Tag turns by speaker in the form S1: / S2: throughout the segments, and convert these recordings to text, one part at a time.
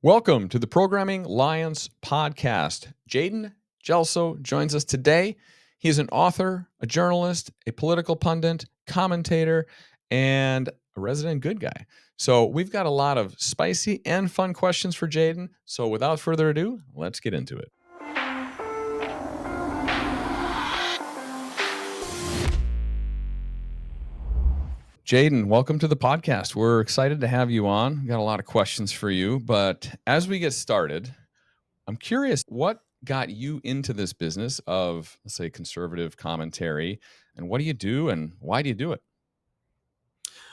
S1: Welcome to the Programming Lions podcast. Jayden Jelso joins us today. He is an author, a journalist, a political pundit, commentator, and a resident good guy. So we've got a lot of spicy and fun questions for Jayden. So without further ado, let's get into it. Jayden, welcome to the podcast. We're excited to have you on. We've got a lot of questions for you, but as we get started, I'm curious what got you into this business of, let's say, conservative commentary, and what do you do and why do you do it?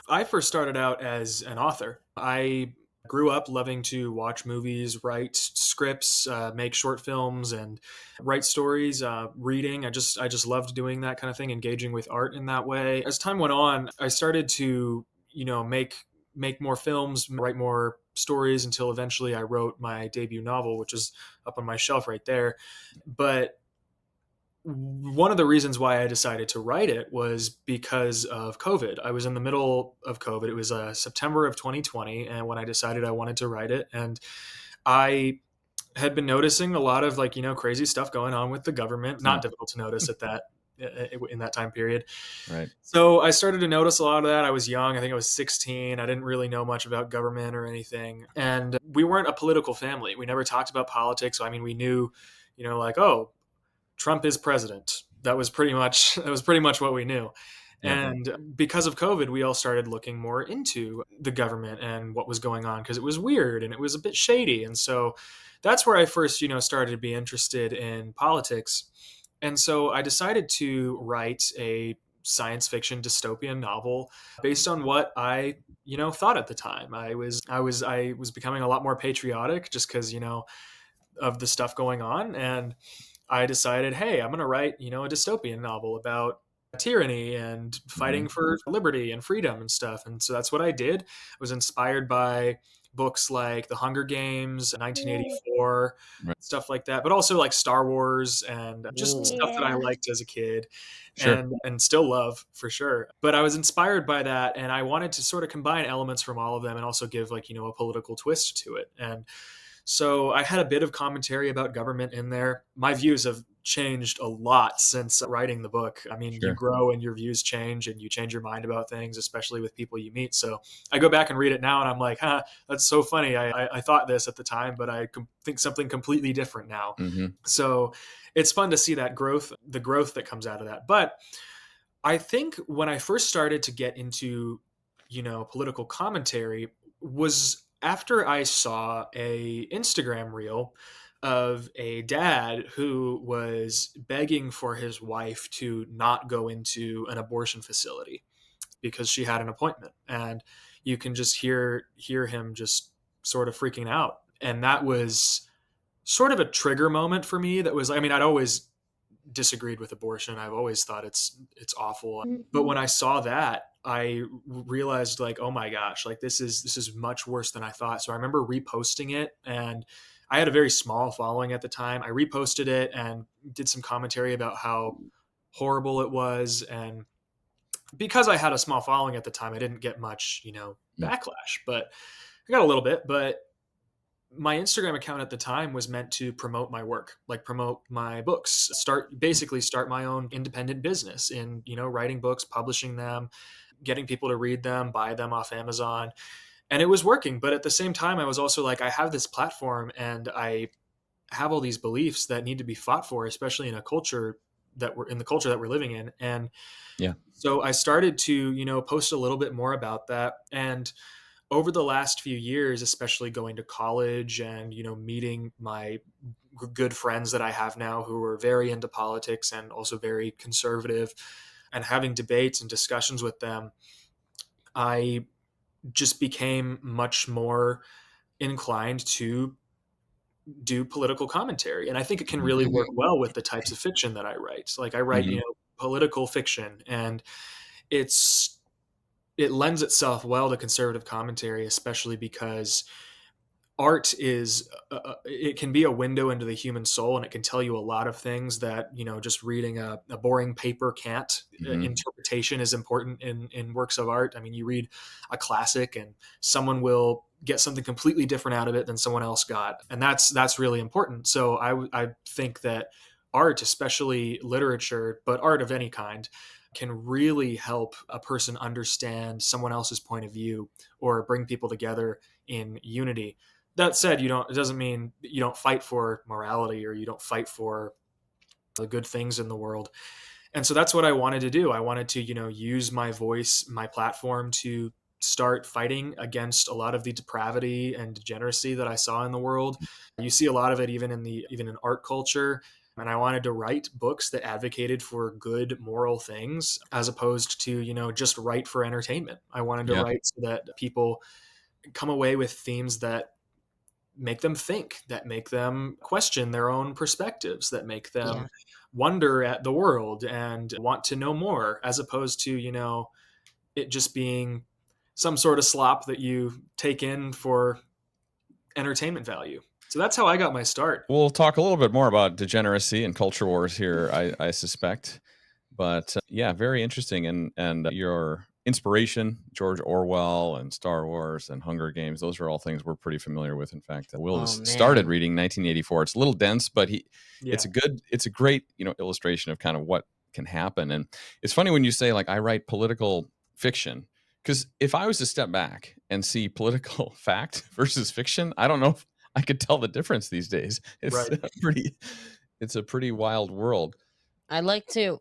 S2: I first started out as an author. I grew up loving to watch movies, write scripts, make short films, and write stories. Reading, I just loved doing that kind of thing, engaging with art in that way. As time went on, I started to make more films, write more stories until eventually I wrote my debut novel, which is up on my shelf right there. But one of the reasons why I decided to write it was because of COVID. I was in the middle of COVID. It was September of 2020, and when I decided I wanted to write it, and I had been noticing a lot of crazy stuff going on with the government.
S1: Hmm.
S2: Not difficult to notice at that in that time period.
S1: Right.
S2: So I started to notice a lot of that. I was young. I think I was 16. I didn't really know much about government or anything, and we weren't a political family. We never talked about politics. So, I mean, we knew, like, oh, Trump is president. That was pretty much what we knew.
S1: Yeah.
S2: And because of COVID, we all started looking more into the government and what was going on because it was weird and it was a bit shady. And so that's where I first, started to be interested in politics. And so I decided to write a science fiction dystopian novel based on what I, thought at the time. I was becoming a lot more patriotic just because, of the stuff going on. And I decided, hey, I'm going to write, a dystopian novel about tyranny and
S1: Hmm.
S2: fighting for liberty and freedom and stuff. And so that's what I did. I was inspired by books like The Hunger Games, 1984,
S1: Right.
S2: stuff like that, but also like Star Wars and just stuff that I
S3: Yeah.
S2: liked as a kid
S1: Sure.
S2: and still love for sure. But I was inspired by that and I wanted to sort of combine elements from all of them and also give a political twist to it. And so I had a bit of commentary about government in there. My views have changed a lot since writing the book. I mean, you
S1: Sure.
S2: grow and your views change and you change your mind about things, especially with people you meet. So I go back and read it now and I'm like, that's so funny. I thought this at the time, but I think something completely different now.
S1: Hmm.
S2: So it's fun to see that growth, the growth that comes out of that. But I think when I first started to get into, political commentary was after I saw a Instagram reel of a dad who was begging for his wife to not go into an abortion facility because she had an appointment, and you can just hear him just sort of freaking out. And that was sort of a trigger moment for me. That was, I mean, I'd always disagreed with abortion. I've always thought it's awful. But when I saw that, I realized like, oh my gosh, like this is much worse than I thought. So I remember reposting it, and I had a very small following at the time. I reposted it and did some commentary about how horrible it was. And because I had a small following at the time, I didn't get much, backlash, but I got a little bit. But my Instagram account at the time was meant to promote my work, like promote my books, start my own independent business in, writing books, publishing them, getting people to read them, buy them off Amazon. And it was working. But at the same time, I was also like, I have this platform and I have all these beliefs that need to be fought for, especially in a culture in the culture that we're living in. And
S1: Yeah.
S2: so I started to, post a little bit more about that. And over the last few years, especially going to college and, meeting my good friends that I have now who are very into politics and also very conservative, and having debates and discussions with them, I just became much more inclined to do political commentary. And I think it can really work well with the types of fiction that I write. Like I write,
S1: Hmm.
S2: political fiction, and it lends itself well to conservative commentary, especially because art is it can be a window into the human soul, and it can tell you a lot of things that, just reading a boring paper can't.
S1: Hmm.
S2: Interpretation is important in works of art. I mean, you read a classic and someone will get something completely different out of it than someone else got, and that's really important. So I think that art, especially literature, but art of any kind, can really help a person understand someone else's point of view or bring people together in unity. That said, it doesn't mean you don't fight for morality or you don't fight for the good things in the world. And so that's what I wanted to do. I wanted to, use my voice, my platform, to start fighting against a lot of the depravity and degeneracy that I saw in the world. You see a lot of it even in art culture. And I wanted to write books that advocated for good moral things as opposed to, just write for entertainment. I wanted to
S1: Yeah.
S2: write so that people come away with themes that make them think, that make them question their own perspectives, that make
S3: Yeah.
S2: them wonder at the world and want to know more, as opposed to, it just being some sort of slop that you take in for entertainment value. So that's how I got my start.
S1: We'll talk a little bit more about degeneracy and culture wars here, I suspect. But yeah, very interesting. And your inspiration, George Orwell and Star Wars and Hunger Games, those are all things we're pretty familiar with. In fact, Will
S3: Oh
S1: has started
S3: man.
S1: reading 1984. It's a little dense, but
S2: Yeah.
S1: it's a great, illustration of kind of what can happen. And it's funny when you say, like, I write political fiction, because if I was to step back and see political fact versus fiction, I don't know if I could tell the difference these days.
S2: Right.
S1: It's a pretty wild world.
S3: I'd like to,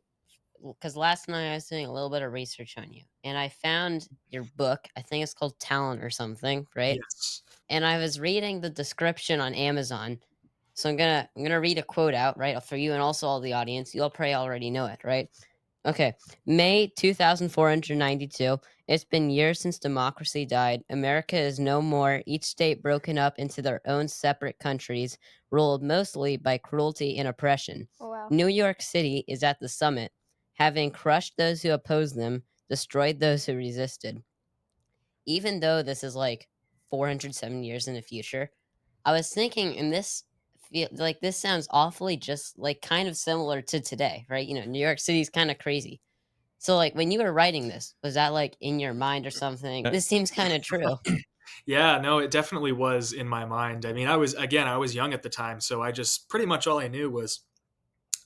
S3: because last night I was doing a little bit of research on you, and I found your book. I think it's called Talent or something, right?
S2: Yes.
S3: And I was reading the description on Amazon. So I'm gonna read a quote out, right, for you and also all the audience. You'll probably already know it, right? Okay. May 2492. It's been years since democracy died. America is no more, each state broken up into their own separate countries, ruled mostly by cruelty and oppression.
S4: Oh, wow.
S3: New York City is at the summit, having crushed those who opposed them, destroyed those who resisted. Even though this is like 470 years in the future, I was thinking, and this sounds awfully just like kind of similar to today, right? New York City's kind of crazy. So, like, when you were writing this, was that, like, in your mind or something?
S1: Uh,
S3: This seems kinda true.
S2: Yeah, no, it definitely was in my mind. I mean, I was young at the time, so I just pretty much all I knew was,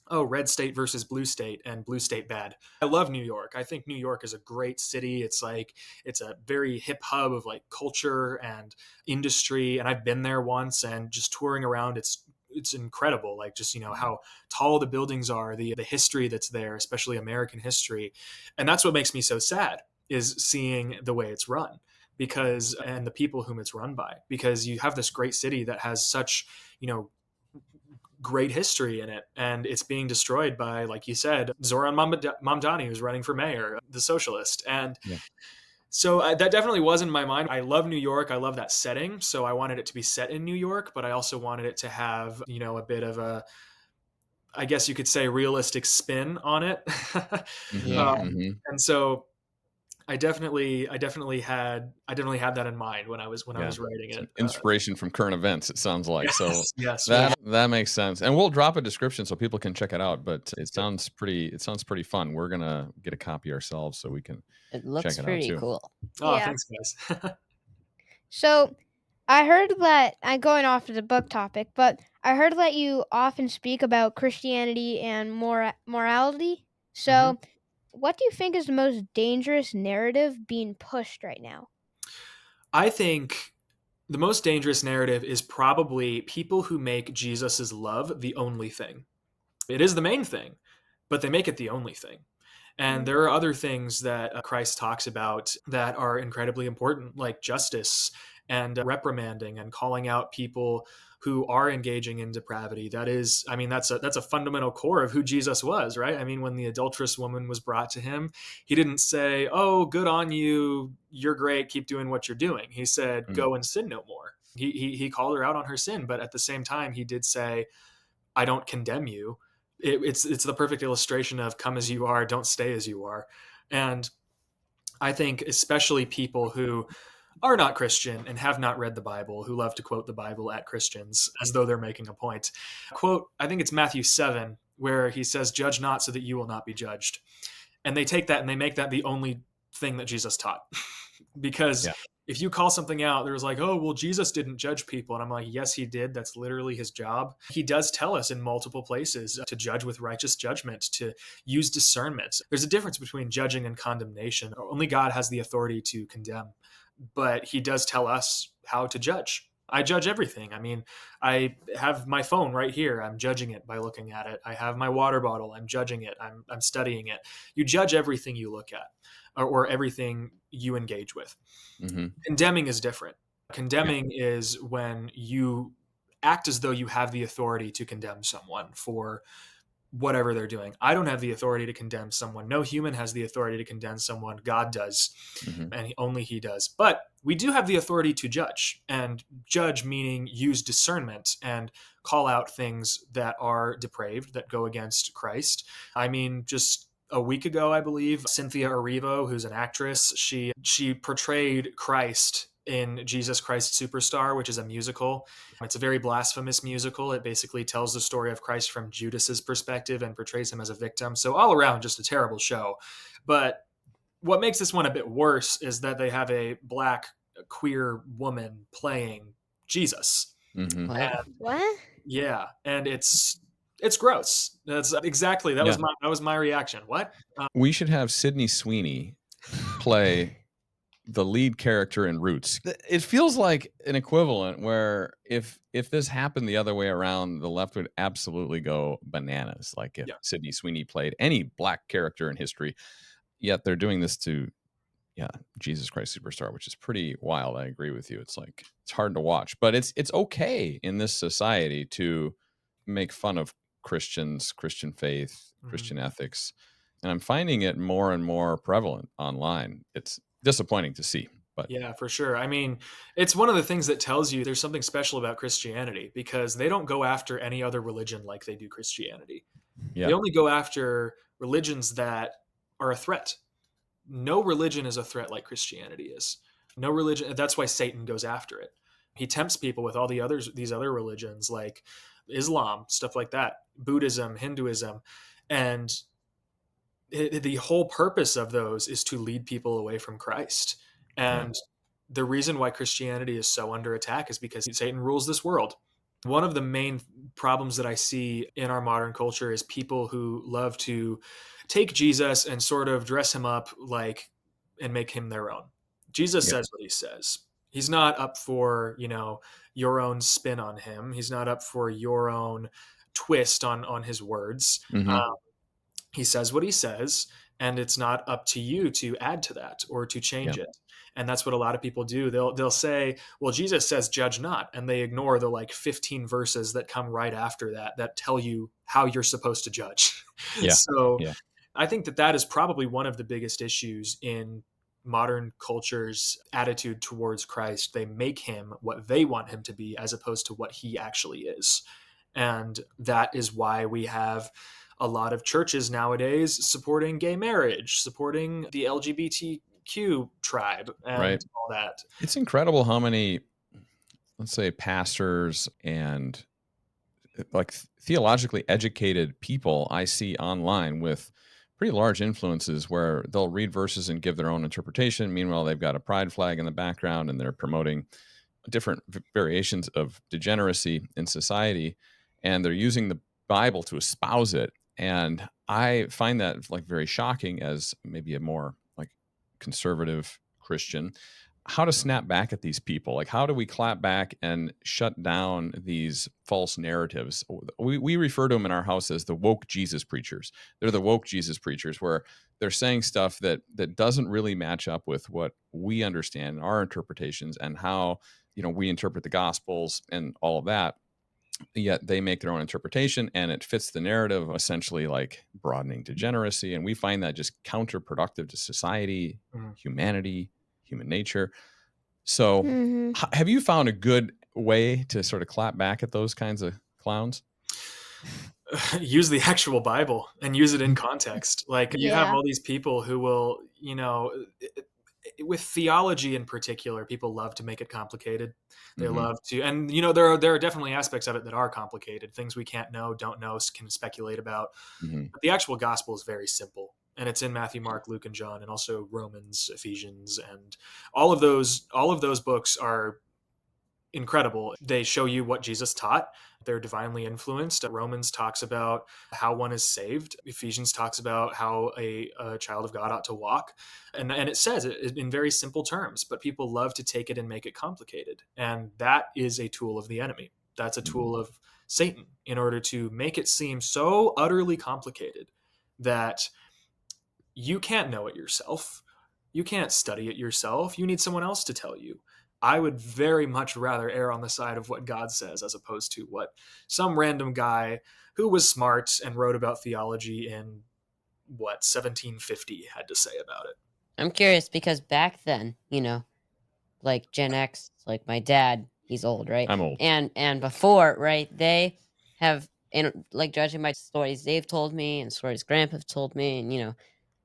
S2: oh, red state versus blue state and blue state bad. I love New York. I think New York is a great city. It's a very hip hub of like culture and industry. And I've been there once and just touring around, it's incredible. Like just, how tall the buildings are, the history that's there, especially American history. And that's what makes me so sad is seeing the way it's run because and the people whom it's run by because you have this great city that has such, you know, great history in it, and it's being destroyed by, like you said, Zoran Mamdani, who's running for mayor, the socialist. And
S1: yeah.
S2: so that definitely was in my mind. I love New York. I love that setting. So I wanted it to be set in New York, but I also wanted it to have, a bit of a, I guess you could say, realistic spin on it.
S1: Hmm.
S3: Yeah.
S2: um,
S1: Hmm.
S2: and so I definitely had that in mind when I was
S1: Yeah.
S2: writing
S1: It's
S2: it.
S1: an inspiration from current events, it sounds like. So
S2: Yes, yes, very
S3: Yeah.
S1: that makes sense. And we'll drop a description so people can check it out. But
S2: much so.
S1: it sounds pretty fun. We're gonna get a copy ourselves so we can
S3: It
S1: check
S3: looks
S1: it out
S3: pretty
S1: too.
S3: cool.
S2: Oh,
S4: Yeah.
S2: thanks, guys.
S4: So I heard that I'm going off of the book topic, but I heard that you often speak about Christianity and morality.
S2: Mhm.
S4: So, what do you think is the most dangerous narrative being pushed right now?
S2: I think the most dangerous narrative is probably people who make Jesus's love the only thing. It is the main thing, but they make it the only thing. And
S4: Mhm.
S2: there are other things that Christ talks about that are incredibly important, like justice and reprimanding and calling out people who are engaging in depravity. That is, I mean, that's a fundamental core of who Jesus was, right? I mean, when the adulterous woman was brought to him, he didn't say, "Oh, good on you, you're great, keep doing what you're doing." He said,
S1: Mm.
S2: "Go and sin no more." He called her out on her sin, but at the same time, he did say, I don't condemn you. It's the perfect illustration of come as you are, don't stay as you are. And I think especially people who are not Christian and have not read the Bible, who love to quote the Bible at Christians as though they're making a point. Quote, I think it's Matthew 7, where he says, judge not so that you will not be judged. And they take that and they make that the only thing that Jesus taught. Because
S1: Yeah.
S2: if you call something out, there's like, oh, well, Jesus didn't judge people. And I'm like, yes, he did. That's literally his job. He does tell us in multiple places to judge with righteous judgment, to use discernment. There's a difference between judging and condemnation. Only God has the authority to condemn, but he does tell us how to judge. I judge everything. I mean, I have my phone right here. I'm judging it by looking at it. I have my water bottle. I'm judging it. I'm studying it. You judge everything you look at, or everything you engage with.
S1: Mm-hmm.
S2: Condemning is different. Condemning is when you act as though you have the authority to condemn someone for whatever they're doing. I don't have the authority to condemn someone. No human has the authority to condemn someone. God does, and only he does. But we do have the authority to judge, and judge meaning use discernment and call out things that are depraved, that go against Christ. I mean, just a week ago, I believe, Cynthia Erivo, who's an actress, she portrayed Christ in Jesus Christ Superstar, which is a musical. It's a very blasphemous musical. It basically tells the story of Christ from Judas's perspective and portrays him as a victim. So all around, just a terrible show. But what makes this one a bit worse is that they have a black queer woman playing Jesus.
S1: Mm-hmm.
S4: What?
S2: Yeah, and it's gross. That's exactly that was my reaction. What?
S1: We should have Sydney Sweeney play the lead character in Roots. It feels like an equivalent where if this happened the other way around, the left would absolutely go bananas. Like if Sydney Sweeney played any black character in history, yet they're doing this to Jesus Christ Superstar, which is pretty wild. I agree with you. It's like it's hard to watch, but it's okay in this society to make fun of Christians, Christian faith, Christian ethics. And I'm finding it more and more prevalent online. It's disappointing to see, but
S2: yeah, for sure. I mean, it's one of the things that tells you there's something special about Christianity, because they don't go after any other religion like they do Christianity. They only go after religions that are a threat. No religion is a threat like Christianity is. No religion. That's why Satan goes after it. He tempts people with all these other religions like Islam, stuff like that, Buddhism, Hinduism, and the whole purpose of those is to lead people away from Christ. And the reason why Christianity is so under attack is because Satan rules this world. One of the main problems that I see in our modern culture is people who love to take Jesus and sort of dress him up and make him their own. Jesus says what he says. He's not up for, your own spin on him. He's not up for your own twist on his words. He says what he says, and it's not up to you to add to that or to change it. And that's what a lot of people do. They'll say, well, Jesus says judge not, and they ignore the 15 verses that come right after that tell you how you're supposed to judge. I think that is probably one of the biggest issues in modern culture's attitude towards Christ. They make him what they want him to be as opposed to what he actually is. And that is why we have a lot of churches nowadays supporting gay marriage, supporting the LGBTQ tribe, and all that.
S1: It's incredible how many, let's say, pastors and theologically educated people I see online with pretty large influences where they'll read verses and give their own interpretation. Meanwhile, they've got a pride flag in the background and they're promoting different variations of degeneracy in society, and they're using the Bible to espouse it. And I find that very shocking as maybe a more conservative Christian. How to snap back at these people? How do we clap back and shut down these false narratives? We refer to them in our house as the woke Jesus preachers. They're the woke Jesus preachers, where they're saying stuff that doesn't really match up with what we understand, our interpretations, and how we interpret the Gospels and all of that. Yet they make their own interpretation, and it fits the narrative, essentially broadening degeneracy. And we find that just counterproductive to society, humanity, human nature. So have you found a good way to sort of clap back at those kinds of clowns?
S2: Use the actual Bible and use it in context. You have all these people who will, with theology in particular, people love to make it complicated. They
S1: Mhm.
S2: love to, and there are definitely aspects of it that are complicated, things we can't know, don't know, can speculate about.
S1: Mhm.
S2: But the actual gospel is very simple, and it's in Matthew, Mark, Luke, and John, and also Romans, Ephesians, and all of those. All of those books are incredible. They show you what Jesus taught. They're divinely influenced. Romans talks about how one is saved. Ephesians talks about how a child of God ought to walk. And it says it in very simple terms, but people love to take it and make it complicated. And that is a tool of the enemy. That's a tool of Satan in order to make it seem so utterly complicated that you can't know it yourself. You can't study it yourself. You need someone else to tell you. I would very much rather err on the side of what God says as opposed to what some random guy who was smart and wrote about theology in 1750 had to say about it.
S3: I'm curious because back then, like Gen X, like my dad, he's old, right?
S1: I'm old.
S3: And before, right, they have, and like judging by stories they've told me and stories Grandpa have told me, and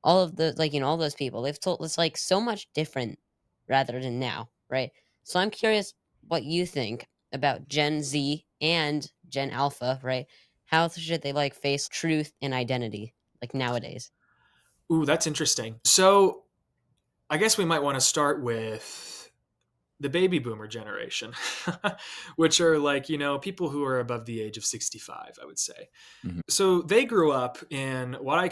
S3: all of the like all those people they've told, it's like so much different rather than now, right? So I'm curious what you think about Gen Z and Gen Alpha, right? How should they like face truth and identity like nowadays?
S2: Ooh, that's interesting. So I guess we might want to start with the baby boomer generation, which are like, people who are above the age of 65, I would say.
S1: Mhm.
S2: So they grew up in what I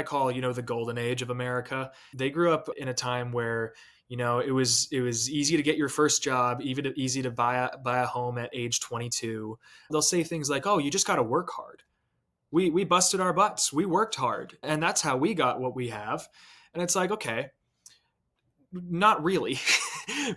S2: call, the golden age of America. They grew up in a time where, it was easy to get your first job, even easy to buy a home at age 22. They'll say things like, "Oh, you just got to work hard. We busted our butts. We worked hard, and that's how we got what we have." And it's like, okay, not really.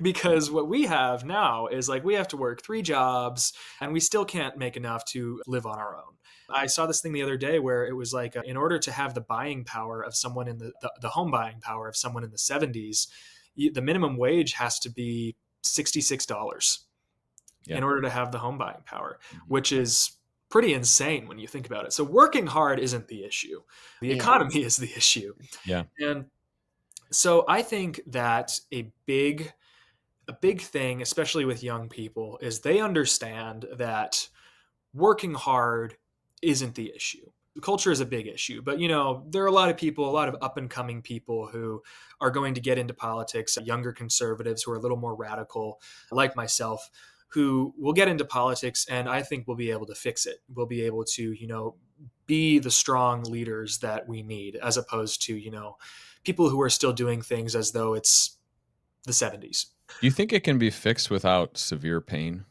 S2: Because what we have now is like we have to work 3 jobs and we still can't make enough to live on our own. I saw this thing the other day where it was like, in order to have the buying power of someone in the home buying power of someone in the 70s, the minimum wage has to be $66
S1: Yeah.
S2: in order to have the home buying power,
S1: Mhm.
S2: which is pretty insane when you think about it. So working hard isn't the issue. The
S3: Yeah.
S2: economy is the issue.
S1: Yeah.
S2: And so I think that a big thing, especially with young people, is they understand that working hard isn't the issue. Culture is a big issue, but there are a lot of people, a lot of up and coming people who are going to get into politics, younger conservatives who are a little more radical, like myself, who will get into politics, and I think we'll be able to fix it. We'll be able to, be the strong leaders that we need, as opposed to, people who are still doing things as though it's the 70s.
S1: Do you think it can be fixed without severe pain?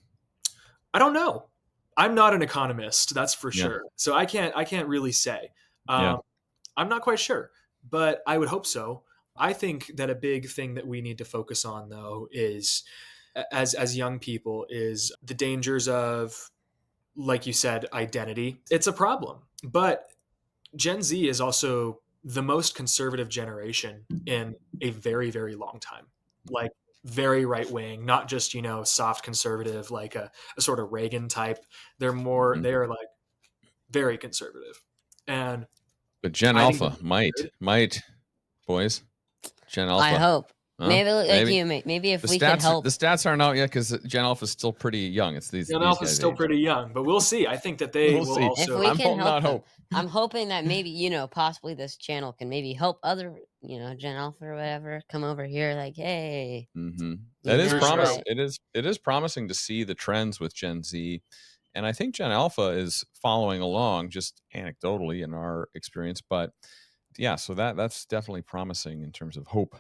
S2: I don't know. I'm not an economist, that's for
S1: Yeah.
S2: sure. So I can't really say.
S1: Yeah.
S2: I'm not quite sure, but I would hope so. I think that a big thing that we need to focus on, though, is as young people, is the dangers of, like you said, identity. It's a problem, but Gen Z is also the most conservative generation in a very, very long time. Like very right wing, not just, soft conservative, like a sort of Reagan type.
S1: Mhm.
S2: They are like very conservative. And
S1: But Gen
S2: I think
S1: Alpha
S2: that's good.
S1: might, boys. Gen
S3: I
S1: Alpha.
S3: hope.
S1: Huh?
S3: Maybe like
S1: Maybe.
S3: you, maybe if
S1: The
S3: we could
S1: stats
S3: help.
S1: the stats aren't out yet because Gen Alpha is still pretty young. It's
S2: Young
S1: these
S2: Alpha's
S1: guys'
S2: still
S1: age.
S2: pretty young, but we'll see. I think that they
S1: We'll
S2: will
S1: see.
S3: If
S2: also.
S3: we
S1: I'm
S3: can
S1: holding
S3: help
S1: out
S3: them,
S1: hope.
S3: I'm hoping that maybe possibly this channel can maybe help other Gen Alpha or whatever come over here. Like, hey,
S1: That is
S2: For sure.
S3: like,
S1: it is promising to see the trends with Gen Z, and I think Gen Alpha is following along just anecdotally in our experience. But yeah, so that's definitely promising in terms of hope.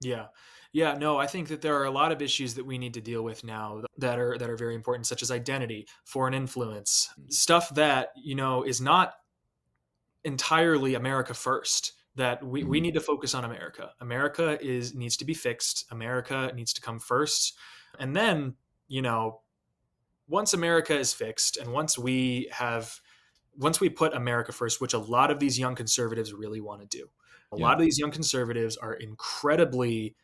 S2: Yeah. Yeah, no, I think that there are a lot of issues that we need to deal with now that are very important, such as identity, foreign influence, stuff that, is not entirely America first. That we
S1: Mhm.
S2: need to focus on America. America needs to be fixed. America needs to come first. And then, you know, once America is fixed and once we put America first, which a lot of these young conservatives really want to do. A
S1: Yeah.
S2: lot of these young conservatives are incredibly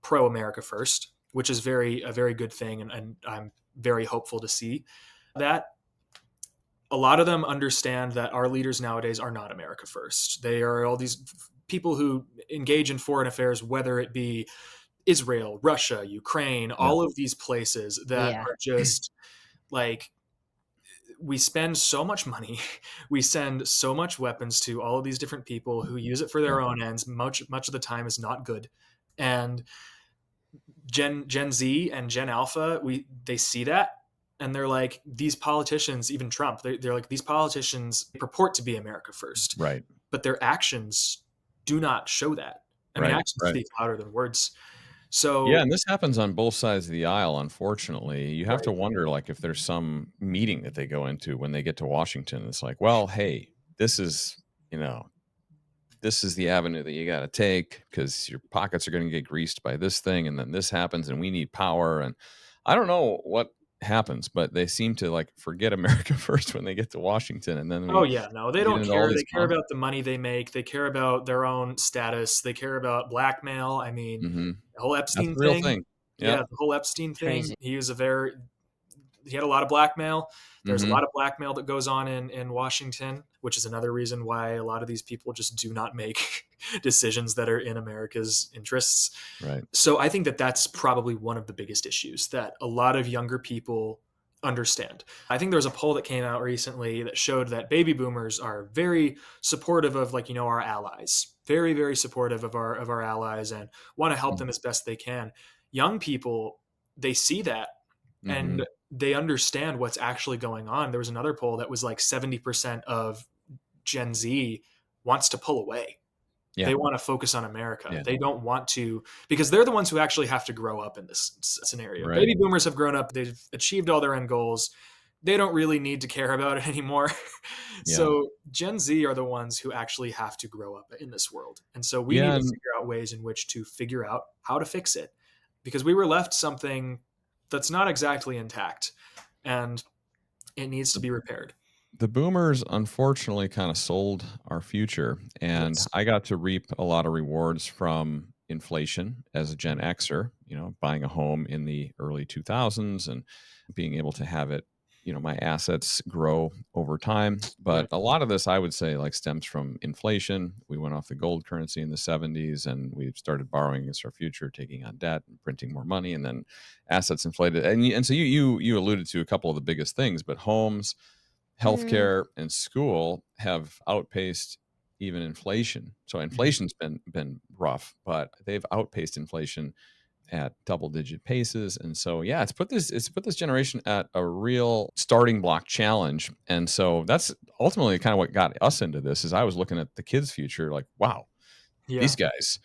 S2: pro America first, which is a very good thing, and I'm very hopeful to see that. A lot of them understand that our leaders nowadays are not America first. They are all these people who engage in foreign affairs, whether it be Israel, Russia, Ukraine, all of these places that
S3: Yeah.
S2: are just like, we spend so much money, we send so much weapons to all of these different people who use it for their own ends. Much of the time is not good. And Gen Z and Gen Alpha, they see that, and they're like, these politicians, even Trump, they're like, these politicians purport to be America first,
S1: Right.
S2: but their actions do not show that. I mean,
S1: Right.
S2: actions
S1: Right.
S2: speak louder than words. So
S1: Yeah, and this happens on both sides of the aisle, unfortunately. You have
S2: right.
S1: to wonder, like, if there's some meeting that they go into when they get to Washington. It's like, well, hey, this is, you know, this is the avenue that you got to take because your pockets are going to get greased by this thing, and then this happens, and we need power. And I don't know what happens, but they seem to like forget America first when they get to Washington, and then
S2: Oh
S1: we
S2: yeah, no, they
S1: get
S2: don't
S1: into all
S2: care.
S1: these
S2: They care about the money they make. They care about their own status. They care about blackmail. I mean,
S1: Mm-hmm.
S2: the whole
S1: That's
S2: Epstein
S1: the real
S2: thing.
S1: thing.
S2: Yeah,
S1: Yep.
S2: the whole Epstein thing.
S3: Crazy.
S2: He had a lot of blackmail. There's a
S1: Mm-hmm.
S2: lot of blackmail that goes on in Washington, which is another reason why a lot of these people just do not make decisions that are in America's interests.
S1: Right.
S2: So I think that that's probably one of the biggest issues that a lot of younger people understand. I think there was a poll that came out recently that showed that baby boomers are very supportive of, like, our allies, very, very supportive of our allies, and want to help them as best they can. Young people, they see that,
S1: Mm-hmm.
S2: and they understand what's actually going on. There was another poll that was like 70% of Gen Z wants to pull away.
S1: Yeah.
S2: They want to focus on America.
S1: Yeah.
S2: They don't want to, because they're the ones who actually have to grow up in this scenario.
S1: Right.
S2: Baby boomers have grown up, they've achieved all their end goals. They don't really need to care about it anymore.
S1: Yeah.
S2: So Gen Z are the ones who actually have to grow up in this world. And so we
S1: Yeah,
S2: need to
S1: and
S2: figure out ways in which to figure out how to fix it, because we were left something that's not exactly intact, and it needs to be repaired.
S1: the boomers unfortunately kind of sold our future, and
S2: Yes.
S1: I got to reap a lot of rewards from inflation as a Gen Xer, buying a home in the early 2000s and being able to have it, my assets grow over time. But
S2: Right.
S1: a lot of this, I would say, like stems from inflation. We went off the gold currency in the 70s and we started borrowing against our future, taking on debt and printing more money, and then assets inflated. And so you alluded to a couple of the biggest things, but homes, healthcare, and school have outpaced even inflation. So inflation's been rough, but they've outpaced inflation at double digit paces. And so yeah, it's put this generation at a real starting block challenge. And so that's ultimately kind of what got us into this. Is I was looking at the kids' future like, wow,
S2: Yeah.
S1: these guys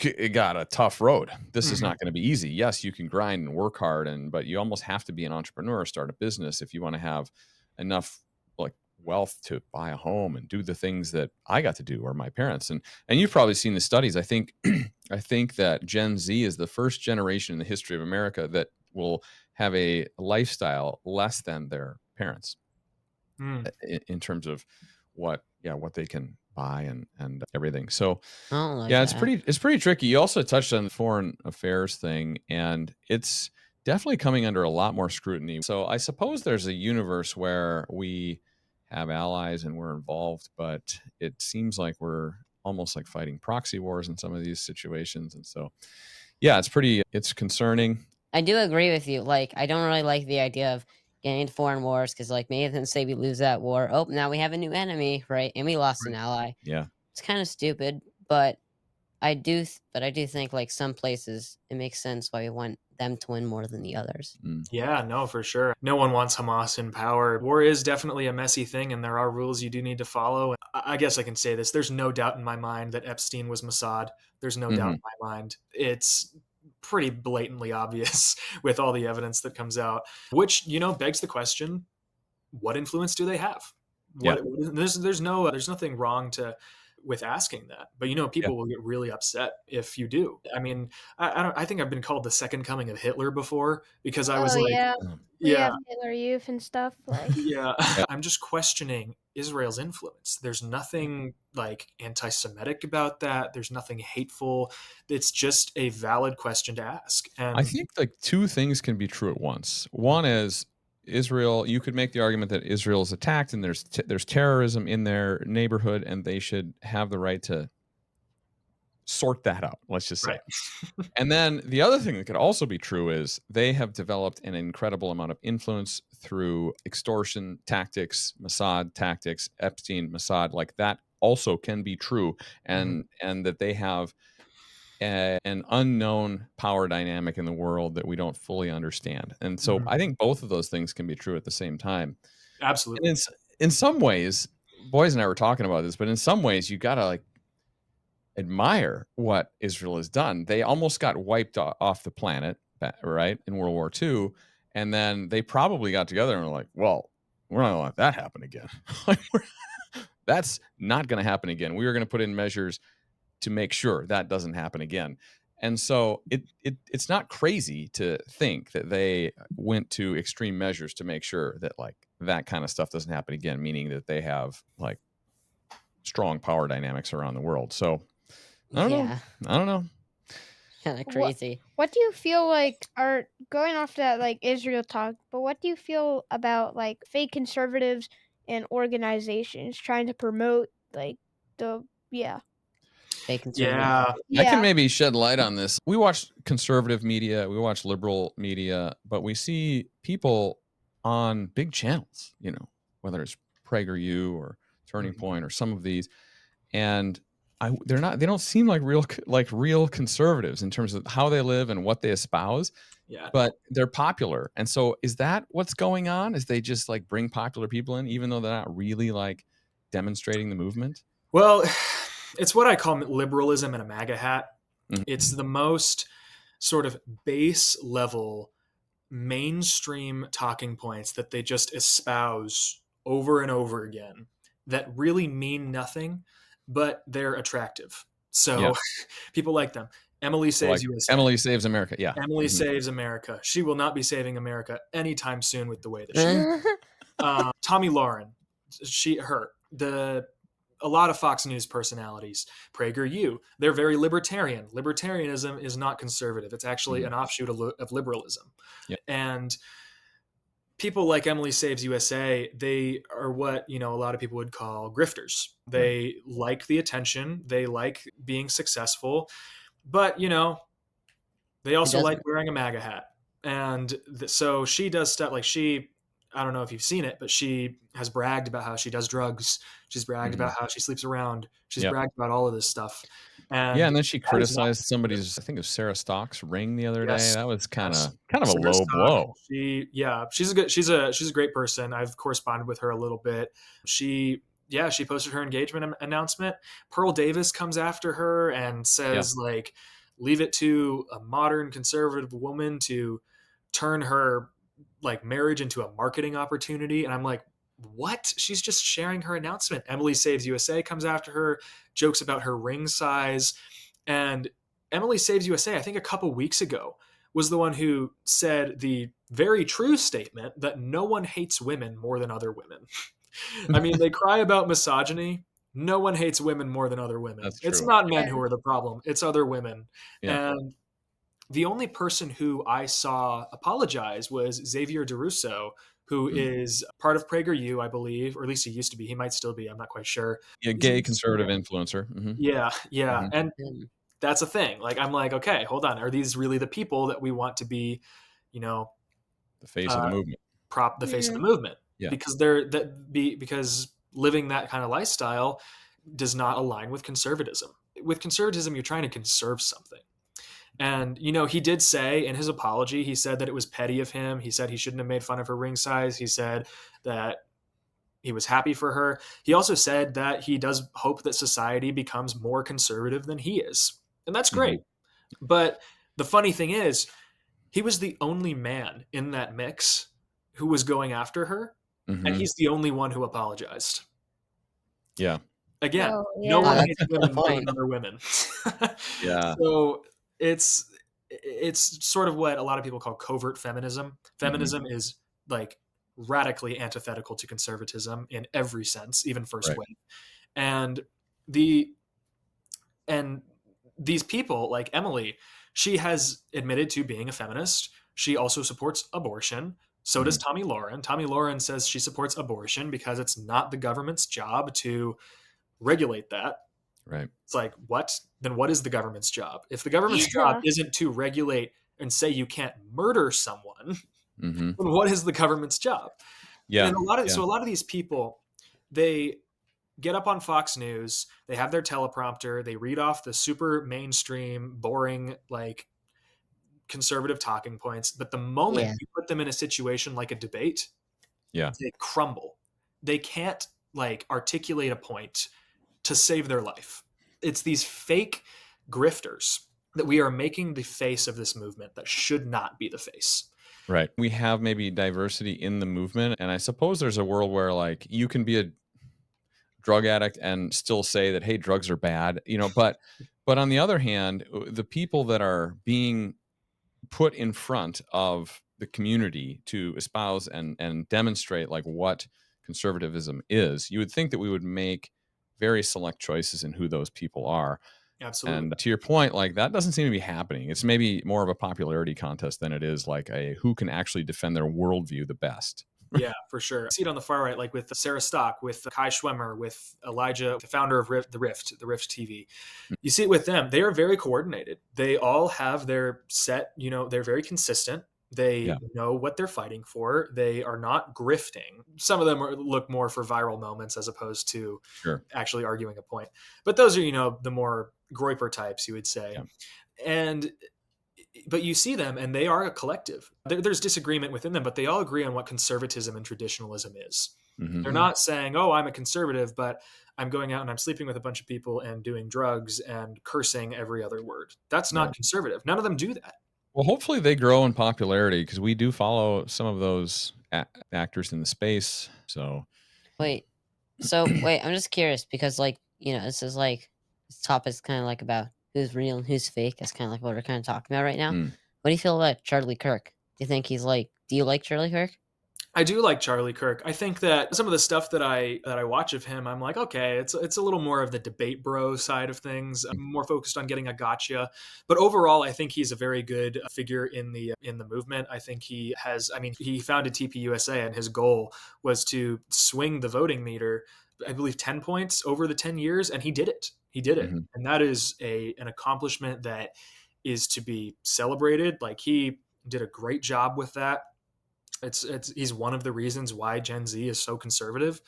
S1: it got a tough road. This is
S2: Mhm.
S1: not going to be easy. Yes, you can grind and work hard, but you almost have to be an entrepreneur, start a business if you want to have enough like wealth to buy a home and do the things that I got to do or my parents. And you've probably seen the studies. I think I think that Gen Z is the first generation in the history of America that will have a lifestyle less than their parents
S2: Mm.
S1: in terms of what they can buy and everything. So
S3: I don't like
S1: yeah,
S3: that.
S1: it's pretty tricky. You also touched on the foreign affairs thing, and it's definitely coming under a lot more scrutiny. So I suppose there's a universe where we have allies and we're involved, but it seems like we're almost like fighting proxy wars in some of these situations. And so yeah, it's concerning.
S3: I do agree with you. Like, I don't really like the idea of getting into foreign wars because, like, maybe then say we lose that war. Oh, now we have a new enemy, right? And we lost an ally.
S1: Yeah.
S3: It's kind of stupid, but but I do think like some places it makes sense why we want them to win more than the others.
S2: Yeah, no, for sure. No one wants Hamas in power. War is definitely a messy thing, and there are rules you do need to follow. I guess I can say this. There's no doubt in my mind that Epstein was Mossad. There's no doubt
S1: Mhm.
S2: in my mind. It's pretty blatantly obvious with all the evidence that comes out, which, begs the question, what influence do they have?
S1: Yeah.
S2: There's nothing wrong with asking that, but
S1: Yeah.
S2: people will get really upset if you do. I mean, I think I've been called the second coming of Hitler before because I was
S4: Oh,
S2: like,
S4: yeah. We
S2: yeah,
S4: have Hitler Youth and stuff, like
S2: yeah.
S1: Yeah.
S2: I'm just questioning Israel's influence. There's nothing like anti-Semitic about that. There's nothing hateful. It's just a valid question to ask.
S1: I
S2: And
S1: think like two things can be true at once. One is Israel. You could make the argument that Israel is attacked and there's terrorism in their neighborhood, and they should have the right to sort that out, let's just say.
S2: Right.
S1: And then the other thing that could also be true is they have developed an incredible amount of influence through extortion tactics, Mossad tactics, Epstein, Mossad, like that also can be true. And that they have an unknown power dynamic in the world that we don't fully understand. And so I think both of those things can be true at the same time.
S2: Absolutely.
S1: And in some ways, boys and I were talking about this, but in some ways you got to like admire what Israel has done. They almost got wiped off the planet, right, in World War II. And then they probably got together and were like, well, we're not going to let that happen again. That's not going to happen again. We are going to put in measures to make sure that doesn't happen again. And so it's not crazy to think that they went to extreme measures to make sure that like that kind of stuff doesn't happen again, meaning that they have like strong power dynamics around the world. So I don't know.
S3: Kind of crazy.
S4: What do you feel like are going off that like Israel talk, but what do you feel about like fake conservatives and organizations trying to promote like the
S3: Fake conservative.
S2: Yeah.
S1: I can maybe shed light on this. We watch conservative media, we watch liberal media, but we see people on big channels, you know, whether it's PragerU or Turning Point or some of these, and they don't seem like real conservatives in terms of how they live and what they espouse.
S2: Yeah.
S1: But they're popular. And so is that what's going on? Is they just like bring popular people in even though they're not really like demonstrating the movement?
S2: Well, it's what I call liberalism in a MAGA hat.
S1: Mhm.
S2: It's the most sort of base level mainstream talking points that they just espouse over and over again that really mean nothing, but they're attractive. So people like them. Emily Saves USA.
S1: Emily Saves America. Yeah.
S2: Emily Saves America. She will not be saving America anytime soon with the way that she Tommy Lauren, a lot of Fox News personalities, PragerU, they're very libertarian. Libertarianism is not conservative. It's actually an offshoot of liberalism.
S1: Yep.
S2: And people like Emily Saves USA, they are what, a lot of people would call grifters. They like the attention. They like being successful. But, they also like wearing a MAGA hat. And so she does stuff like I don't know if you've seen it, but she has bragged about how she does drugs. She's bragged about how she sleeps around. She's bragged about all of this stuff. And
S1: then she criticized somebody's, I think it was Sarah Stock's ring the other day. That was kind of a
S2: Sarah
S1: low
S2: Stock,
S1: blow.
S2: She's a great person. I've corresponded with her a little bit. She posted her engagement announcement. Pearl Davis comes after her and says like, leave it to a modern conservative woman to turn her like marriage into a marketing opportunity. And I'm like, what? She's just sharing her announcement. Emily Saves USA comes after her, jokes about her ring size. And Emily Saves USA, I think a couple weeks ago, was the one who said the very true statement that no one hates women more than other women. I mean, they cry about misogyny. No one hates women more than other women.
S1: That's true.
S2: It's not men who are the problem. It's other women.
S1: Yeah.
S2: And the only person who I saw apologize was Xavier DeRusso, who is part of PragerU, I believe, or at least he used to be. He might still be. I'm not quite sure.
S1: Yeah, gay conservative influencer.
S2: Yeah. And that's a thing. Like, I'm like, okay, hold on. Are these really the people that we want to be,
S1: the face of the movement?
S2: The face of the movement.
S1: Yeah.
S2: Because living that kind of lifestyle does not align with conservatism. With conservatism, you're trying to conserve something. And, he did say in his apology, he said that it was petty of him. He said he shouldn't have made fun of her ring size. He said that he was happy for her. He also said that he does hope that society becomes more conservative than he is. And that's great. But the funny thing is, he was the only man in that mix who was going after her. And he's the only one who apologized.
S1: Yeah.
S2: Again, no one hates women more than other women.
S1: Yeah.
S2: So it's sort of what a lot of people call covert feminism. Feminism is like radically antithetical to conservatism in every sense, even first wave. And these people like Emily, she has admitted to being a feminist. She also supports abortion. So does Tommy Lauren. Tommy Lauren says she supports abortion because it's not the government's job to regulate that.
S1: Right.
S2: It's like, what? Then what is the government's job? If the government's job
S4: Yeah.
S2: isn't to regulate and say you can't murder someone,
S1: Mm-hmm.
S2: then what is the government's job?
S1: Yeah.
S2: And
S1: Yeah.
S2: a lot of these people, they get up on Fox News, they have their teleprompter, they read off the super mainstream, boring, like conservative talking points. But the moment
S3: Yeah.
S2: you put them in a situation like a debate,
S1: Yeah.
S2: they crumble. They can't like articulate a point to save their life. It's these fake grifters that we are making the face of this movement that should not be the face.
S1: Right. We have maybe diversity in the movement. And I suppose there's a world where like you can be a drug addict and still say that, hey, drugs are bad, but on the other hand, the people that are being put in front of the community to espouse and demonstrate like what conservatism is, you would think that we would make very select choices in who those people are.
S2: Absolutely.
S1: And to your point, like that doesn't seem to be happening. It's maybe more of a popularity contest than it is like a who can actually defend their worldview the best.
S2: Yeah, for sure. I see it on the far right, like with Sarah Stock, with Kai Schwemmer, with Elijah, the founder of the Rift TV. You see it with them. They are very coordinated. They all have their set, they're very consistent. They
S1: Yeah.
S2: know what they're fighting for. They are not grifting. Some of them look more for viral moments as opposed to
S1: Sure.
S2: actually arguing a point. But those are, the more Groyper types, you would say.
S1: Yeah.
S2: But you see them and they are a collective. There's disagreement within them, but they all agree on what conservatism and traditionalism is.
S1: Mm-hmm.
S2: They're not saying, oh, I'm a conservative, but I'm going out and I'm sleeping with a bunch of people and doing drugs and cursing every other word. That's not
S1: Right.
S2: conservative. None of them do that.
S1: Well, hopefully they grow in popularity because we do follow some of those actors in the space. So
S3: Wait. I'm just curious because, like, this is like this topic's kind of like about who's real and who's fake. That's kind of like what we're kind of talking about right now.
S1: mm,
S3: What do you feel about Charlie Kirk? Do you think he's like? Do you like Charlie Kirk?
S2: I do like Charlie Kirk. I think that some of the stuff that I watch of him, I'm like, okay, it's a little more of the debate bro side of things. I'm more focused on getting a gotcha. But overall, I think he's a very good figure in the movement. I think he has. I mean, he founded TPUSA, and his goal was to swing the voting meter, I believe, 10 points over the 10 years, and he did it. He did it,
S1: mm-hmm.
S2: and that is an accomplishment that is to be celebrated. Like he did a great job with that. He's one of the reasons why Gen Z is so conservative,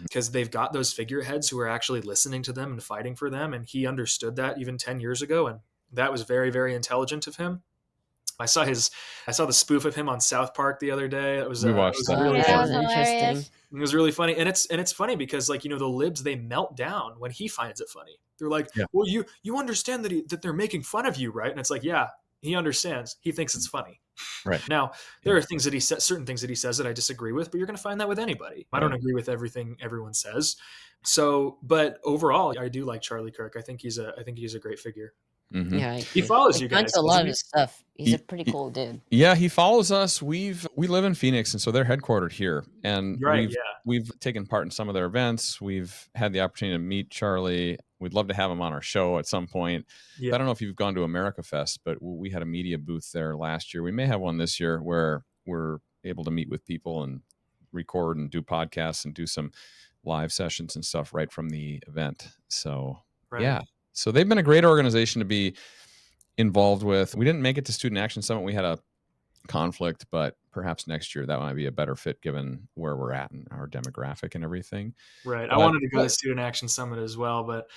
S2: because they've got those figureheads who are actually listening to them and fighting for them, and he understood that even 10 years ago, and that was very, very intelligent of him. I saw the spoof of him on South Park the other day. It was
S1: We watched that.
S2: really
S3: Yeah,
S4: that
S3: that
S4: was
S3: was
S2: funny.
S3: interesting.
S4: hilarious.
S2: It was really funny, and it's funny because, like, the libs, they melt down when he finds it funny. They're like,
S1: Yeah.
S2: well, you understand that they're making fun of you, right? And it's like, yeah, he understands. He thinks it's funny.
S1: Right.
S2: Now, there are things that he says, certain things that he says that I disagree with, but you're going to find that with anybody. I don't agree with everything everyone says. So, but overall, I do like Charlie Kirk. I think he's a great figure.
S1: Mm-hmm.
S3: Yeah, I
S2: He
S3: agree.
S2: follows
S3: Like,
S2: you
S3: onto
S2: guys.
S3: a lot
S2: Doesn't
S3: of
S2: he?
S3: his stuff. He's a pretty cool dude.
S1: Yeah, he follows us. We live in Phoenix, and so they're headquartered here, and
S2: Right.
S1: we've taken part in some of their events. We've had the opportunity to meet Charlie. We'd love to have him on our show at some point.
S2: Yeah.
S1: I don't know if you've gone to America Fest, but we had a media booth there last year. We may have one this year where we're able to meet with people and record and do podcasts and do some live sessions and stuff right from the event. So
S2: Right.
S1: yeah, so they've been a great organization to be involved with. We didn't make it to Student Action Summit. We had a conflict, but perhaps next year that might be a better fit given where we're at and our demographic and everything.
S2: Right. I
S1: But
S2: wanted to go to Student Action Summit as well, but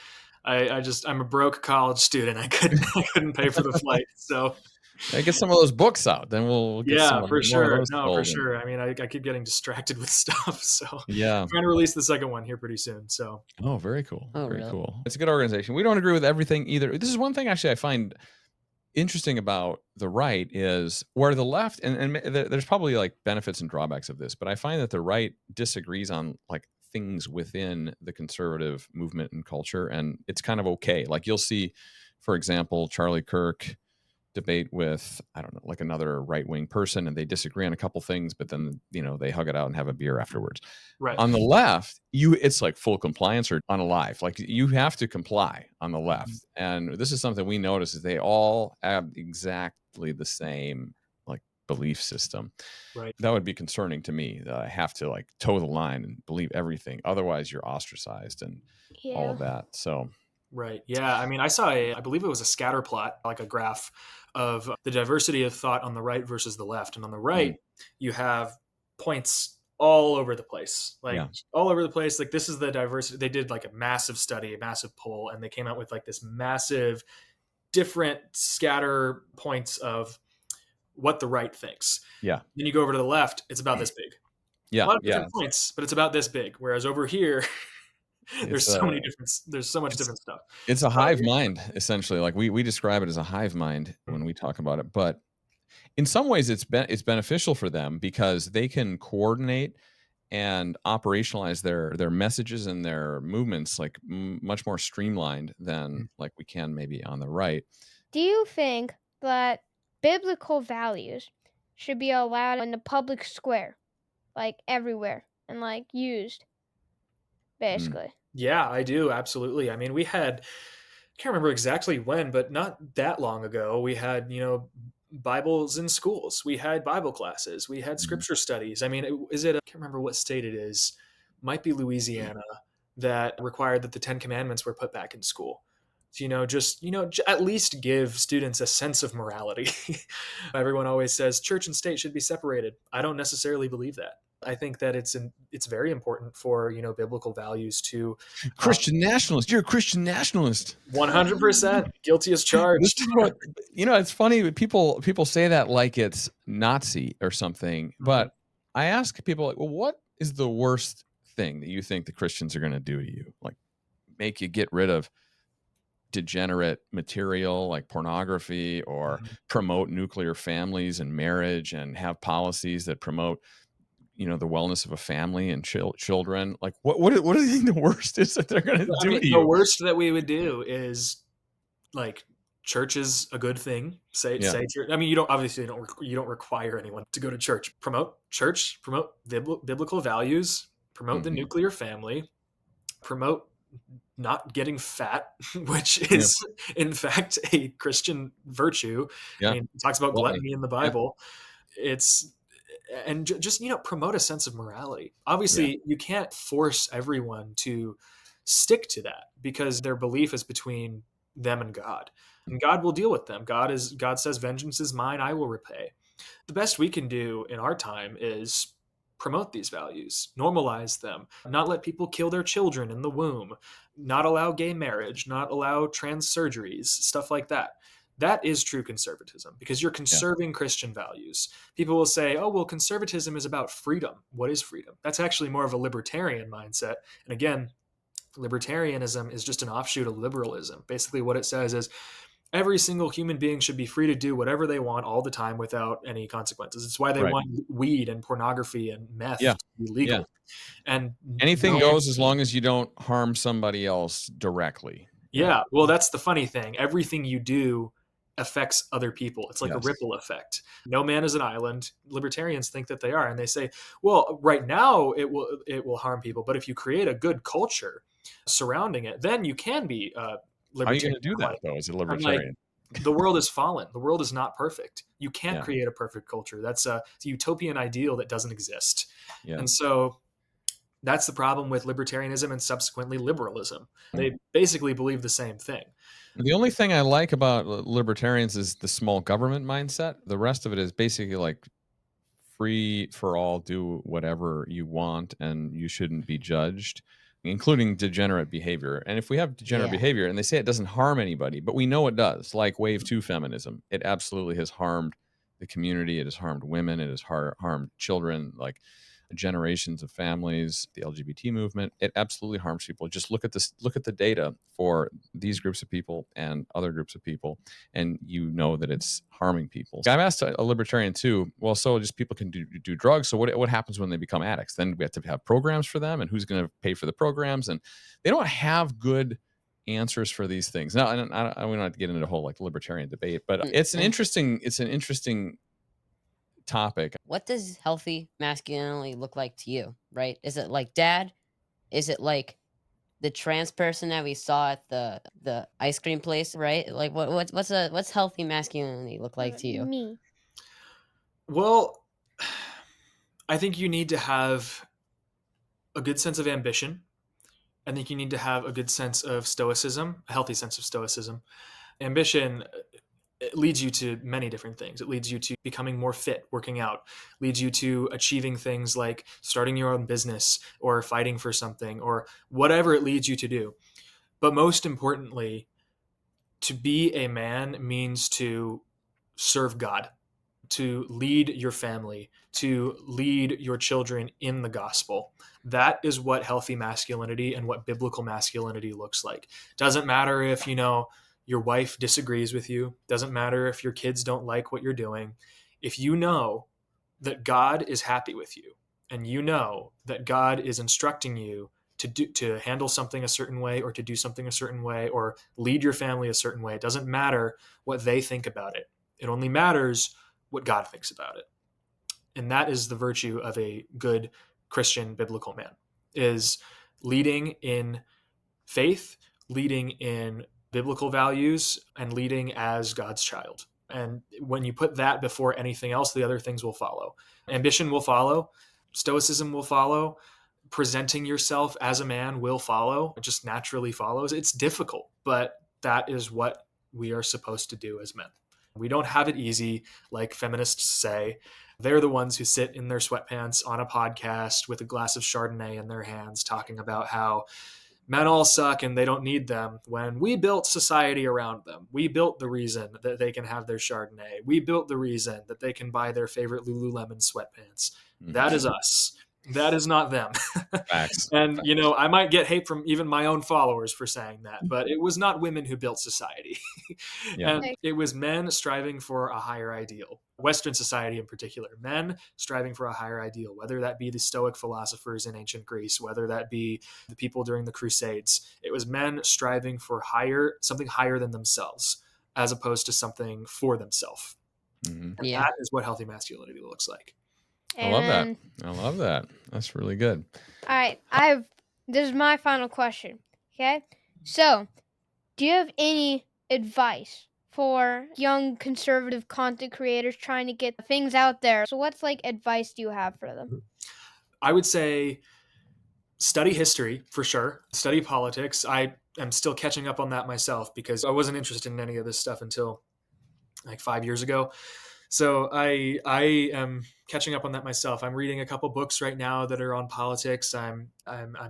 S2: I'm a broke college student. I couldn't pay for the flight. So
S1: get some of those books out, then we'll get some
S2: yeah,
S1: more
S2: for
S1: of
S2: sure.
S1: those
S2: No, for
S1: sold.
S2: sure. I mean, I keep getting distracted with stuff. So
S1: Yeah.
S2: I'm trying to release the second one here pretty soon. So
S1: Oh, very cool.
S3: Oh,
S1: Very
S3: really?
S1: cool. It's a good organization. We don't agree with everything either. This is one thing actually I find interesting about the right is where the left and there's probably like benefits and drawbacks of this, but I find that the right disagrees on like things within the conservative movement and culture, and it's kind of okay. Like you'll see, for example, Charlie Kirk debate with, I don't know, like another right-wing person, and they disagree on a couple things, but then they hug it out and have a beer afterwards.
S2: right.
S1: On the left, it's like full compliance or on a live. Like you have to comply on the left. And this is something we notice is they all have exactly the same like belief system.
S2: Right.
S1: That would be concerning to me that I have to like toe the line and believe everything. Otherwise you're ostracized and all
S4: Yeah.
S1: of that. So
S2: Right. Yeah. I mean, I saw I believe it was a scatter plot, like a graph of the diversity of thought on the right versus the left. And on the right, you have points all over the place, like
S1: Yeah.
S2: all over the place. Like this is the diversity. They did like a massive study, a massive poll, and they came out with like this massive different scatter points of what the right thinks.
S1: Yeah.
S2: Then you go over to the left, it's about this big. A
S1: Yeah.
S2: lot of
S1: Yeah.
S2: different points, but it's about this big. Whereas over here,
S1: It's
S2: there's so much different stuff.
S1: It's a
S2: So,
S1: hive mind, essentially. Like we describe it as a hive mind when we talk about it. But in some ways, it's beneficial for them because they can coordinate and operationalize their messages and their movements like much more streamlined than like we can maybe on the right.
S4: Do you think that biblical values should be allowed in the public square, like everywhere, and like used,
S1: Mm.
S4: basically?
S2: yeah, I do. Absolutely. I mean, we had, I can't remember exactly when, but not that long ago, we had, Bibles in schools. We had Bible classes. We had
S1: Mhm.
S2: scripture studies. I mean, I can't remember what state it is. Might be Louisiana that required that the 10 Commandments were put back in school. So, at least give students a sense of morality. Everyone always says church and state should be separated. I don't necessarily believe that. I think that it's very important for biblical values to
S1: Christian nationalist. You're a Christian nationalist.
S2: 100% guilty as
S1: This
S2: charged.
S1: is what it's funny. People say that like it's Nazi or something, but I ask people like, well, what is the worst thing that you think the Christians are going to do to you? Like make you get rid of degenerate material like pornography or promote nuclear families and marriage and have policies that promote the wellness of a family and children. Like what do you think the worst is that they're going to do to
S2: The
S1: you?
S2: worst that we would do is like church is a good thing. Say church. I mean, you don't require anyone to go to church. Promote church, promote biblical values, promote the nuclear family, promote not getting fat, which is in fact a Christian virtue.
S1: Yeah.
S2: I mean, it talks about gluttony in the
S1: Yeah.
S2: Bible. And just promote a sense of morality. Obviously, you can't force everyone to stick to that because their belief is between them and God. And God will deal with them. God says, vengeance is mine, I will repay. The best we can do in our time is promote these values, normalize them, not let people kill their children in the womb, not allow gay marriage, not allow trans surgeries, stuff like that. That is true conservatism because you're conserving Christian values. People will say, oh, well, conservatism is about freedom. What is freedom? That's actually more of a libertarian mindset. And again, libertarianism is just an offshoot of liberalism. Basically, what it says is every single human being should be free to do whatever they want all the time without any consequences. It's why they want weed and pornography and meth to be legal. And
S1: anything goes as long as you don't harm somebody else directly.
S2: Yeah. Well, that's the funny thing. Everything you do affects other people. It's like a ripple effect. No man is an island. Libertarians think that they are, and they say, well, right now it will harm people, but if you create a good culture surrounding it, then you can be libertarian.
S1: How are you going to do that though as a libertarian?
S2: The world is fallen. The world is not perfect. You can't create a perfect culture. That's a utopian ideal that doesn't exist. And so that's the problem with libertarianism and subsequently liberalism. They basically believe the same thing.
S1: The only thing I like about libertarians is the small government mindset. The rest of it is basically like free for all, do whatever you want, and you shouldn't be judged, including degenerate behavior. And if we have degenerate behavior, and they say it doesn't harm anybody, but we know it does, like Wave 2 feminism, it absolutely has harmed the community. It has harmed women. It has harmed children, like generations of families, the LGBT movement. It absolutely harms people. Just look at this, look at the data for these groups of people and other groups of people, and you know that it's harming people. I've asked a libertarian too, well, so just people can do drugs. So what happens when they become addicts? Then we have to have programs for them, and who's going to pay for the programs? And they don't have good answers for these things. Now, and I don't have to get into the whole like libertarian debate, but it's an interesting topic.
S3: What does healthy masculinity look like to you, right? Is it like dad? Is it like the trans person that we saw at the ice cream place, right? Like what's healthy masculinity look like to you?
S4: Me.
S2: Well, I think you need to have a good sense of ambition I think you need to have a good sense of stoicism, a healthy sense of stoicism. Ambition, it leads you to many different things. It leads you to becoming more fit, working out, leads you to achieving things like starting your own business or fighting for something or whatever it leads you to do. But most importantly, to be a man means to serve God, to lead your family, to lead your children in the gospel. That is what healthy masculinity and what biblical masculinity looks like. Doesn't matter if, your wife disagrees with you, doesn't matter if your kids don't like what you're doing. If you know that God is happy with you and you know that God is instructing you to handle something a certain way or to do something a certain way or lead your family a certain way, it doesn't matter what they think about it. It only matters what God thinks about it. And that is the virtue of a good Christian biblical man, is leading in faith, leading in biblical values, and leading as God's child. And when you put that before anything else, the other things will follow. Ambition will follow, stoicism will follow, presenting yourself as a man will follow. It just naturally follows. It's difficult, but that is what we are supposed to do as men. We don't have it easy, like feminists say. They're the ones who sit in their sweatpants on a podcast with a glass of Chardonnay in their hands, talking about how men all suck and they don't need them, when we built society around them. We built the reason that they can have their Chardonnay. We built the reason that they can buy their favorite Lululemon sweatpants. That is us. That is not them.
S1: Facts.
S2: And,
S1: Facts.
S2: I might get hate from even my own followers for saying that, but it was not women who built society.
S1: Yeah.
S2: And it was men striving for a higher ideal. Western society in particular, men striving for a higher ideal, whether that be the Stoic philosophers in ancient Greece, whether that be the people during the Crusades. It was men striving for something higher than themselves, as opposed to something for themselves.
S1: Mhm.
S2: And
S3: Yeah.
S2: that is what healthy masculinity looks like.
S1: I love that.
S4: Amen.
S1: I love that. That's really good.
S4: All right, this is my final question. Okay, so do you have any advice for young conservative content creators trying to get things out there? So what's advice do you have for them?
S2: I would say study history for sure, study politics. I am still catching up on that myself because I wasn't interested in any of this stuff until like 5 years ago. So I am catching up on that myself. I'm reading a couple books right now that are on politics. I'm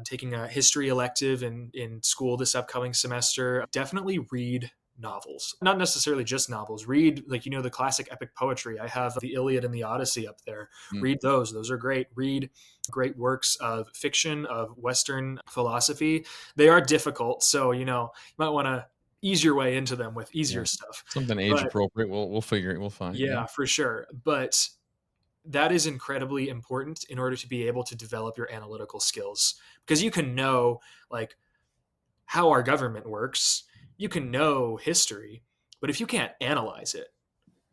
S2: taking a history elective in school this upcoming semester. Definitely read novels, not necessarily just novels. Read the classic epic poetry. I have the Iliad and the Odyssey up there.
S1: Mm.
S2: Read those. Those are great. Read great works of fiction, of Western philosophy. They are difficult, so you might want to ease your way into them with easier
S1: Yeah.
S2: stuff.
S1: Something age
S2: But
S1: appropriate. We'll figure it. We'll find.
S2: yeah, for sure. But that is incredibly important in order to be able to develop your analytical skills, because you can know like how our government works, you can know history, but if you can't analyze it,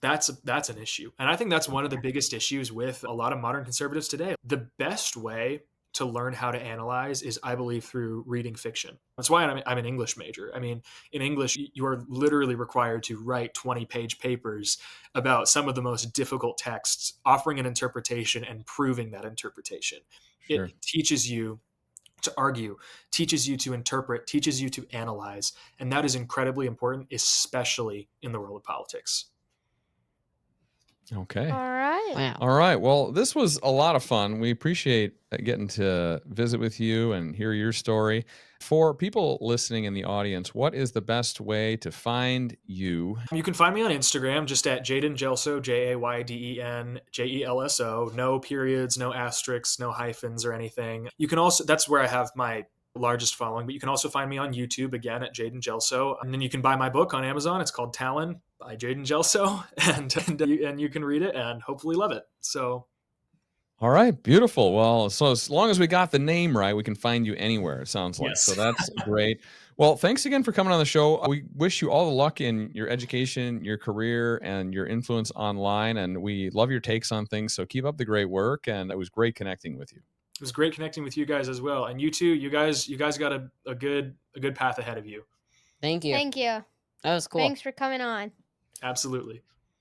S2: that's an issue. And I think that's one of the biggest issues with a lot of modern conservatives today. The best way to learn how to analyze is, I believe, through reading fiction. That's why I'm an English major. I mean, in English, you are literally required to write 20-page papers about some of the most difficult texts, offering an interpretation and proving that interpretation.
S1: Sure.
S2: It teaches you to argue, teaches you to interpret, teaches you to analyze. And that is incredibly important, especially in the world of politics.
S1: Okay.
S4: All right.
S3: Wow.
S1: All right. Well, this was a lot of fun. We appreciate getting to visit with you and hear your story. For people listening in the audience, what is the best way to find you?
S2: You can find me on Instagram just at Jayden Jelso, Jayden Jelso. No periods, no asterisks, no hyphens or anything. You can also, that's where I have my largest following, but you can also find me on YouTube again at Jayden Jelso. And then you can buy my book on Amazon. It's called Talon by Jayden Jelso, and you can read it and hopefully love it. So
S1: All right, beautiful. Well, so as long as we got the name right, we can find you anywhere, it sounds like.
S2: yes.
S1: So that's great. Well, thanks again for coming on the show. We wish you all the luck in your education, your career, and your influence online. And we love your takes on things. So keep up the great work. And it was great connecting with you.
S2: It was great connecting with you guys as well. And you too, you guys got a good path ahead of you.
S3: Thank you.
S4: Thank you.
S3: That was cool.
S4: Thanks for coming on.
S2: Absolutely.